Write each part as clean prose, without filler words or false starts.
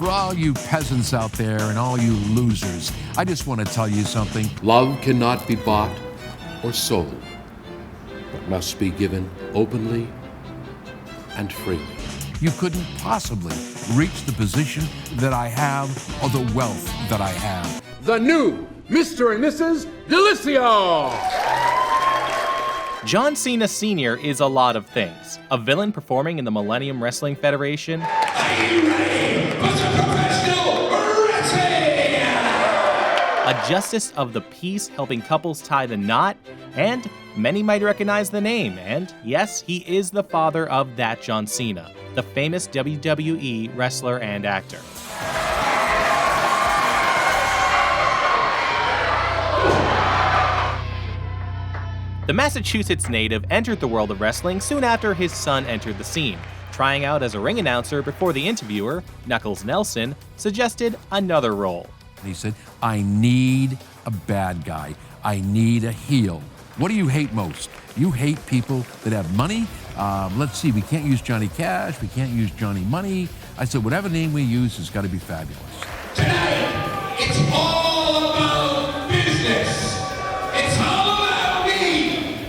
For all you peasants out there and all you losers, I just want to tell you something. Love cannot be bought or sold, but must be given openly and freely. You couldn't possibly reach the position that I have or the wealth that I have. The new Mr. and Mrs. Delicio! John Cena Sr. is a lot of things. A villain performing in the Millennium Wrestling Federation. A justice of the peace helping couples tie the knot. And many might recognize the name. And yes, he is the father of that John Cena, the famous WWE wrestler and actor. The Massachusetts native entered the world of wrestling soon after his son entered the scene, trying out as a ring announcer before the interviewer, Knuckles Nelson, suggested another role. He said, I need a bad guy. I need a heel. What do you hate most? You hate people that have money? Let's see, we can't use Johnny Cash. We can't use Johnny Money. I said, whatever name we use has got to be fabulous. Tonight, it's all about business. It's all about me.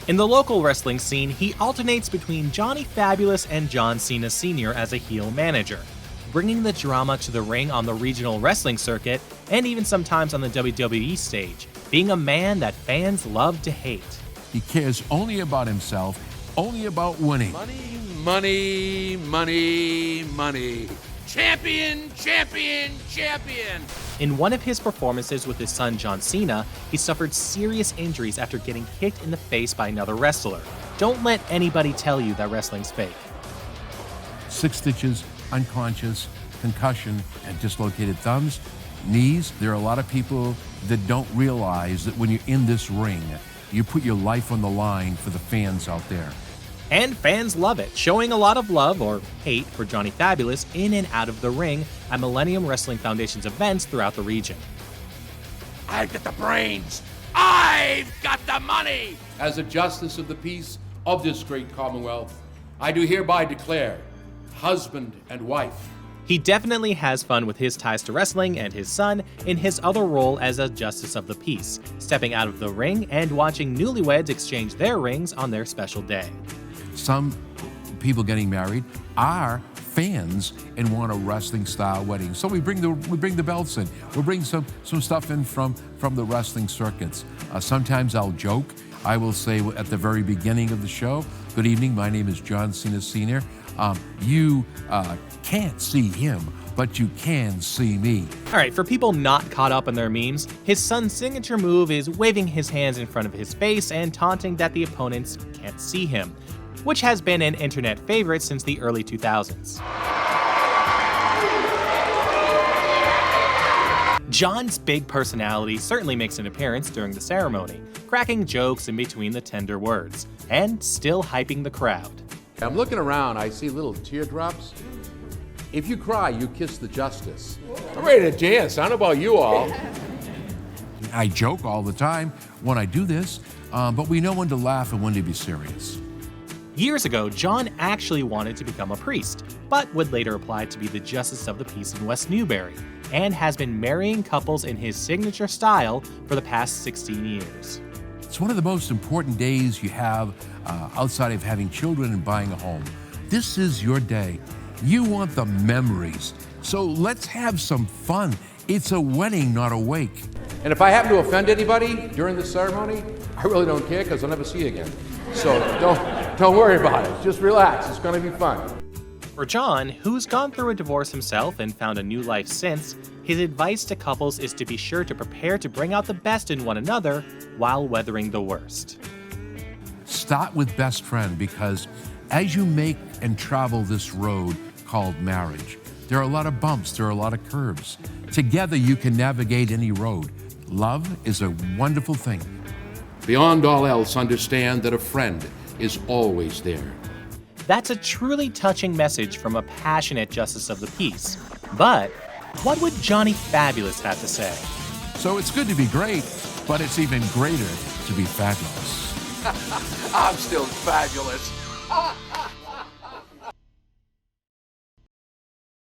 In the local wrestling scene, he alternates between Johnny Fabulous and John Cena Sr. as a heel manager, bringing the drama to the ring on the regional wrestling circuit and even sometimes on the WWE stage, being a man that fans love to hate. He cares only about himself, only about winning. Money, money, money, money. Champion, champion, champion. In one of his performances with his son John Cena, he suffered serious injuries after getting kicked in the face by another wrestler. Don't let anybody tell you that wrestling's fake. 6 stitches, unconscious, concussion, and dislocated thumbs, knees. There are a lot of people that don't realize that when you're in this ring, you put your life on the line for the fans out there. And fans love it, showing a lot of love or hate for Johnny Fabulous in and out of the ring at Millennium Wrestling Foundation's events throughout the region. I've got the brains. I've got the money. As a justice of the peace of this great commonwealth, I do hereby declare husband and wife. He definitely has fun with his ties to wrestling and his son in his other role as a justice of the peace, stepping out of the ring and watching newlyweds exchange their rings on their special day. Some people getting married are fans and want a wrestling style wedding. So we bring the belts in. We'll bring some stuff in from the wrestling circuits. Sometimes I'll joke. I will say at the very beginning of the show, good evening, my name is John Cena Sr. You can't see him, but you can see me. All right, for people not caught up in their memes, his son's signature move is waving his hands in front of his face and taunting that the opponents can't see him, which has been an internet favorite since the early 2000s. John's big personality certainly makes an appearance during the ceremony, cracking jokes in between the tender words, and still hyping the crowd. I'm looking around, I see little teardrops. If you cry, you kiss the justice. I'm ready to dance. I don't know about you all. I joke all the time when I do this, but we know when to laugh and when to be serious. Years ago, John actually wanted to become a priest, but would later apply to be the Justice of the Peace in West Newbury, and has been marrying couples in his signature style for the past 16 years. It's one of the most important days you have outside of having children and buying a home. This is your day. You want the memories. So let's have some fun. It's a wedding, not a wake. And if I happen to offend anybody during the ceremony, I really don't care because I'll never see you again. So don't worry about it. Just relax. It's going to be fun. For John, who's gone through a divorce himself and found a new life since, his advice to couples is to be sure to prepare to bring out the best in one another while weathering the worst. Start with best friend, because as you make and travel this road called marriage, there are a lot of bumps, there are a lot of curves. Together you can navigate any road. Love is a wonderful thing. Beyond all else, understand that a friend is always there. That's a truly touching message from a passionate justice of the peace. But what would Johnny Fabulous have to say? So it's good to be great, but it's even greater to be fabulous. I'm still fabulous.